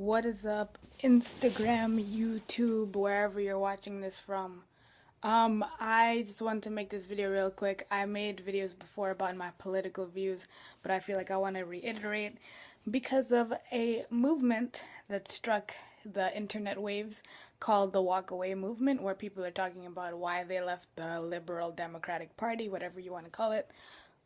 What is up, Instagram, YouTube, wherever you're watching this from? I just wanted to make this video real quick. I made videos before about my political views, but I feel like I want to reiterate because of a movement that struck the internet waves called the WalkAway movement, where people are talking about why they left the Liberal Democratic Party, whatever you want to call it.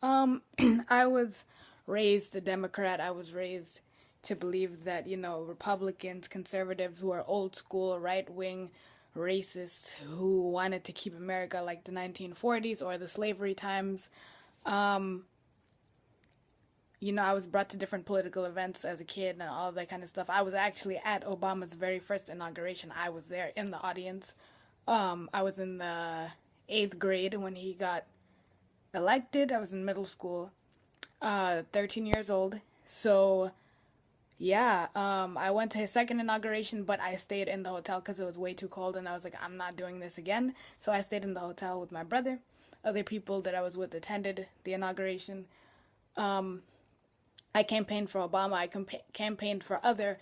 I was raised a Democrat. I was raised to believe that, Republicans, conservatives who are old school, right wing, racists who wanted to keep America like the 1940s or the slavery times. I was brought to different political events as a kid and all that kind of stuff. I was actually at Obama's very first inauguration. I was there in the audience. I was in the 8th grade when he got elected. I was in middle school, 13 years old. So, yeah, I went to his second inauguration, but I stayed in the hotel because it was way too cold, and I was like, I'm not doing this again. So I stayed in the hotel with my brother. Other people that I was with attended the inauguration. I campaigned for Obama. I campaigned for other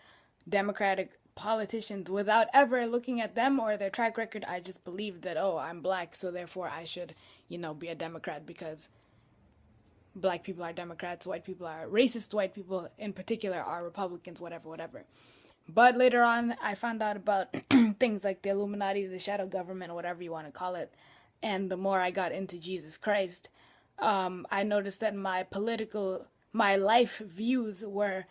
Democratic politicians without ever looking at them or their track record. I just believed that, oh, I'm black, so therefore I should, be a Democrat because black people are Democrats, white people are racist, white people in particular are Republicans, whatever. But later on, I found out about things like the Illuminati, the shadow government, whatever you want to call it. And the more I got into Jesus Christ, I noticed that my life views were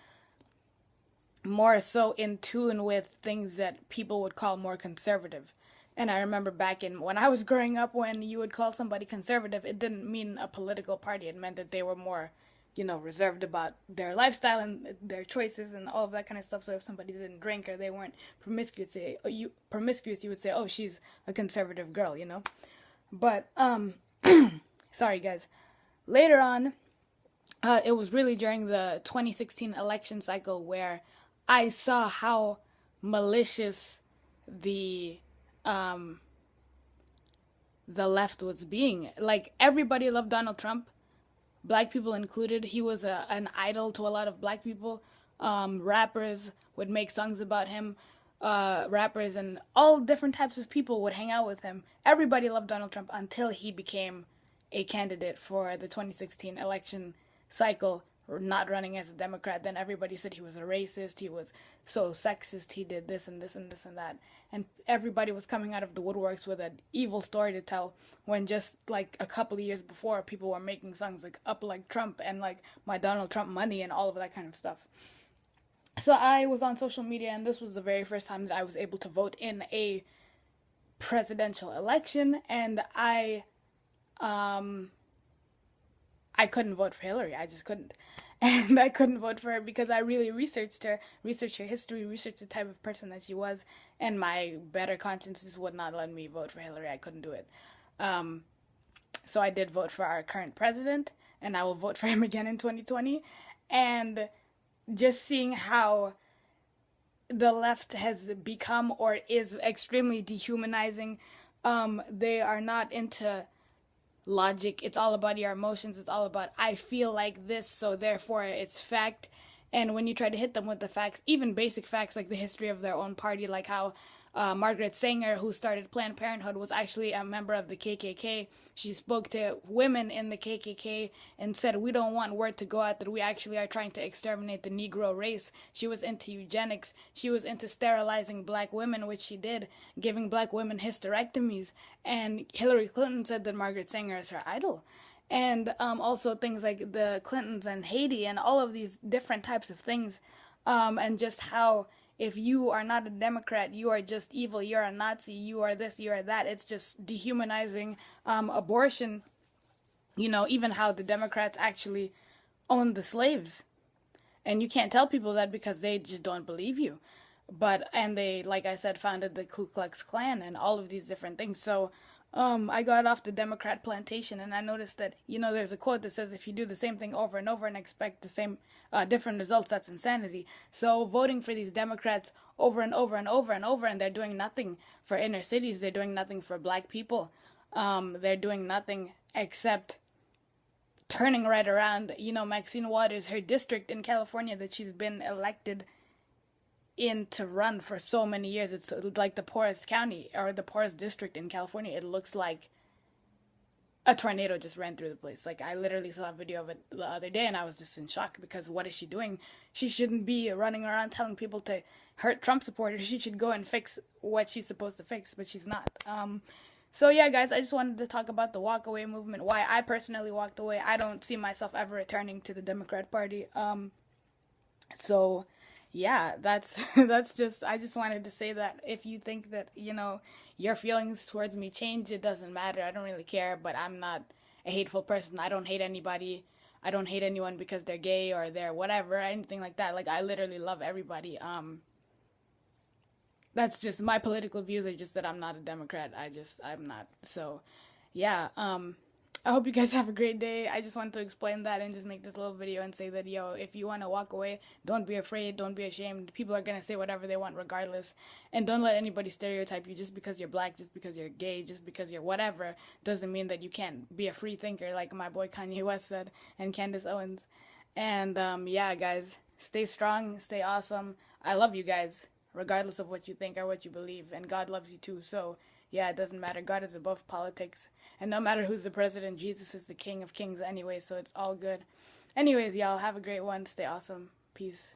more so in tune with things that people would call more conservative. And I remember back in when I was growing up, when you would call somebody conservative, it didn't mean a political party. It meant that they were more, reserved about their lifestyle and their choices and all of that kind of stuff. So if somebody didn't drink or they weren't promiscuous, you would say, oh, she's a conservative girl, But sorry guys. Later on, it was really during the 2016 election cycle where I saw how malicious the left was being. Like, everybody loved Donald Trump, black people included. He was an idol to a lot of black people. Rappers would make songs about him. Rappers and all different types of people would hang out with him. Everybody loved Donald Trump until he became a candidate for the 2016 election cycle, not running as a Democrat. Then everybody said he was a racist, he was so sexist, he did this and this and this and that. And everybody was coming out of the woodworks with an evil story to tell, when just like a couple of years before, people were making songs like Up Like Trump and like My Donald Trump Money and all of that kind of stuff. So I was on social media, and this was the very first time that I was able to vote in a presidential election, and I couldn't vote for Hillary. I just couldn't. And I couldn't vote for her because I really researched her history, researched the type of person that she was, and my better consciences would not let me vote for Hillary. I couldn't do it. So I did vote for our current president, and I will vote for him again in 2020. And just seeing how the left has become or is extremely dehumanizing. They are not into logic. It's all about your emotions. It's all about, I feel like this, so therefore it's fact. And when you try to hit them with the facts, even basic facts like the history of their own party, like how Margaret Sanger, who started Planned Parenthood, was actually a member of the KKK. She spoke to women in the KKK and said, we don't want word to go out that we actually are trying to exterminate the Negro race. She was into eugenics. She was into sterilizing black women, which she did, giving black women hysterectomies. And Hillary Clinton said that Margaret Sanger is her idol. And also things like the Clintons and Haiti and all of these different types of things. And just how if you are not a Democrat, you are just evil, you're a Nazi, you are this, you are that. It's just dehumanizing. Abortion, even how the Democrats actually owned the slaves. And you can't tell people that because they just don't believe you. And they, like I said, founded the Ku Klux Klan and all of these different things. So I got off the Democrat plantation, and I noticed that, there's a quote that says, if you do the same thing over and over and expect the same different results, that's insanity. So voting for these Democrats over and over and over and over, and they're doing nothing for inner cities, they're doing nothing for black people, they're doing nothing except turning right around. Maxine Waters, her district in California that she's been elected in to run for so many years. It's like the poorest county or the poorest district in California. It looks like a tornado just ran through the place. Like, I literally saw a video of it the other day and I was just in shock, because what is she doing? She shouldn't be running around telling people to hurt Trump supporters. She should go and fix what she's supposed to fix, but she's not. So yeah, guys, I just wanted to talk about the walkaway movement, why I personally walked away. I don't see myself ever returning to the Democrat Party. So yeah, that's that's just, I just wanted to say that if you think that, your feelings towards me change, it doesn't matter. I don't really care, but I'm not a hateful person. I don't hate anybody. I don't hate anyone because they're gay or they're whatever, anything like that. Like, I literally love everybody. That's just my political views are just that I'm not a Democrat. I'm not. So, yeah. I hope you guys have a great day. I just wanted to explain that and just make this little video and say that, yo, if you want to walk away, don't be afraid, don't be ashamed. People are going to say whatever they want regardless. And don't let anybody stereotype you just because you're black, just because you're gay, just because you're whatever, doesn't mean that you can't be a free thinker, like my boy Kanye West said and Candace Owens. And yeah, guys, stay strong, stay awesome. I love you guys, regardless of what you think or what you believe. And God loves you too. So yeah, it doesn't matter. God is above politics. And no matter who's the president, Jesus is the King of Kings anyway, so it's all good. Anyways, y'all, have a great one. Stay awesome. Peace.